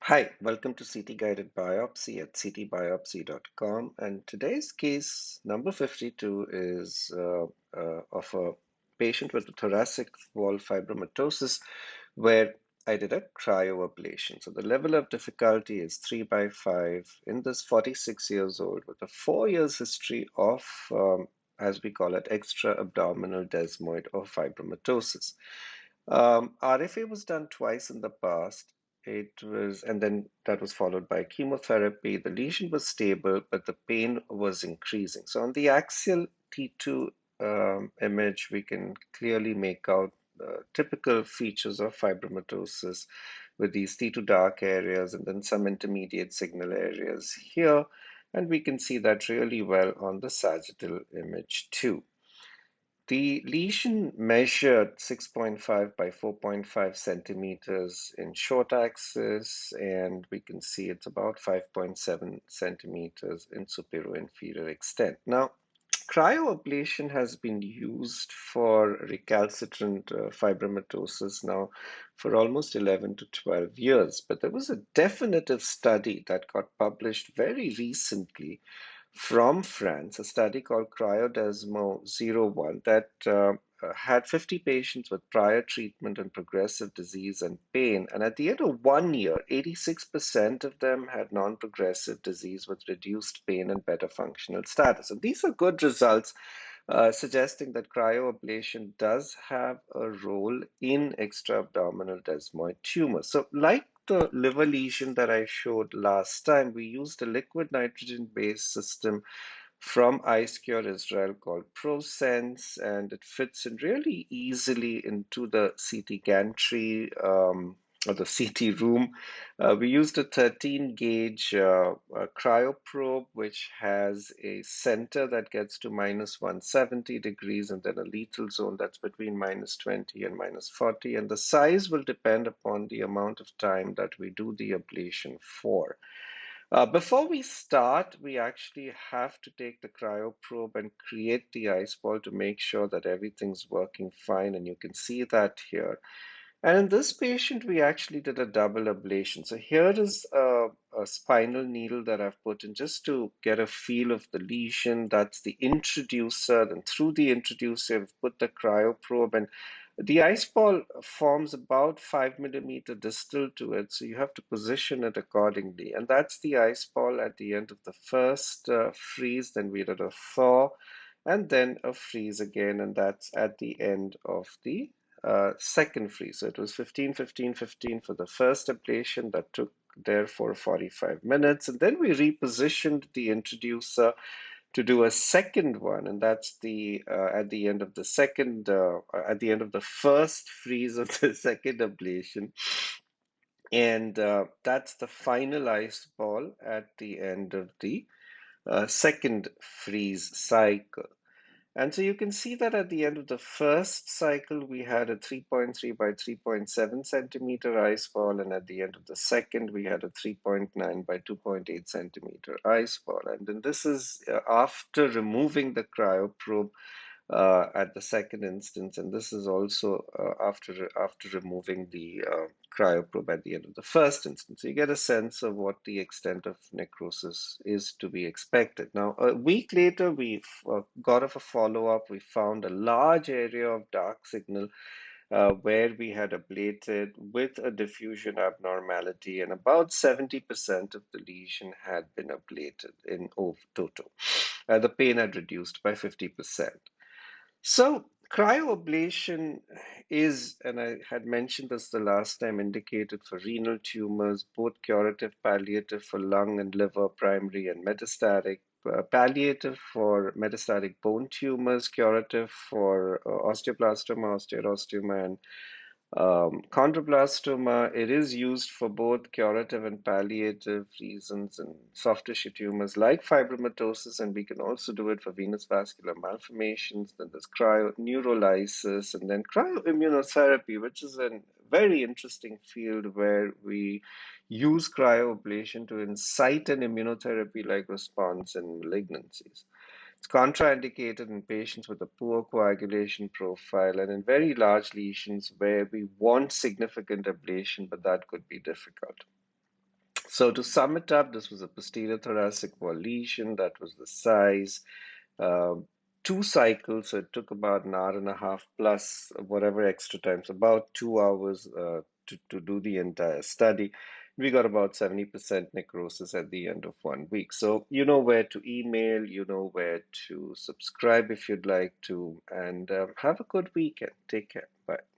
Hi, welcome to CT Guided Biopsy at ctbiopsy.com. And today's case number 52 is of a patient with a thoracic wall fibromatosis where I did a cryoablation. So the level of difficulty is 3 by 5 in this 46 years old with a 4 years history of, as we call it, extra abdominal desmoid or fibromatosis. RFA was done twice in the past. And then that was followed by chemotherapy. The lesion was stable, but the pain was increasing. So on the axial T2 image, we can clearly make out typical features of fibromatosis with these T2 dark areas and then some intermediate signal areas here. And we can see that really well on the sagittal image too. The lesion measured 6.5 by 4.5 centimeters in short axis, and we can see it's about 5.7 centimeters in superior-inferior extent. Now, cryoablation has been used for recalcitrant fibromatosis now for almost 11 to 12 years, but there was a definitive study that got published very recently from France, a study called Cryodesmo 01 that had 50 patients with prior treatment and progressive disease and pain. And at the end of 1 year, 86% of them had non-progressive disease with reduced pain and better functional status. And these are good results, suggesting that cryoablation does have a role in extra-abdominal desmoid tumors. So, like the liver lesion that I showed last time, we used a liquid nitrogen-based system from IceCure Israel called ProSense, and it fits in really easily into the CT gantry or the CT room. We used a 13 gauge cryoprobe, which has a center that gets to minus 170 degrees and then a lethal zone that's between minus 20 and minus 40. And the size will depend upon the amount of time that we do the ablation for. Before we start, we actually have to take the cryoprobe and create the ice ball to make sure that everything's working fine, and you can see that here. And in this patient, we actually did a double ablation. So here is a spinal needle that I've put in just to get a feel of the lesion. That's the introducer. And through the introducer, we've put the cryoprobe. And the ice ball forms about 5 millimeter distal to it. So you have to position it accordingly. And that's the ice ball at the end of the first freeze. Then we did a thaw and then a freeze again. And that's at the end of the second freeze. So it was 15, 15, 15 for the first ablation that took there for 45 minutes. And then we repositioned the introducer to do a second one. And that's the at the end of the first freeze of the second ablation. And that's the final ice ball at the end of the second freeze cycle. And so you can see that at the end of the first cycle, we had a 3.3 by 3.7 centimeter ice ball, and at the end of the second, we had a 3.9 by 2.8 centimeter ice ball. And then this is after removing the cryoprobe at the second instance, and this is also after removing the cryoprobe at the end of the first instance. So you get a sense of what the extent of necrosis is to be expected. Now, a week later, we got off a follow-up. We found a large area of dark signal where we had ablated with a diffusion abnormality, and about 70% of the lesion had been ablated in total. The pain had reduced by 50%. So, cryoablation is, and I had mentioned this the last time, indicated for renal tumors, both curative, palliative for lung and liver, primary and metastatic, palliative for metastatic bone tumors, curative for osteoblastoma, osteoblastoma, and chondroblastoma. It is used for both curative and palliative reasons in soft tissue tumors like fibromatosis, and we can also do it for venous vascular malformations. Then there's cryoneurolysis, and then cryoimmunotherapy, which is a very interesting field where we use cryoablation to incite an immunotherapy-like response in malignancies. It's contraindicated in patients with a poor coagulation profile and in very large lesions where we want significant ablation, but that could be difficult. So to sum it up, this was a posterior thoracic wall lesion. That was the size. Um, 2 cycles, so it took about an hour and a half plus whatever extra time, so about 2 hours to do the entire study. We got about 70% necrosis at the end of 1 week. So you know where to email, you know where to subscribe if you'd like to, and have a good weekend. Take care. Bye.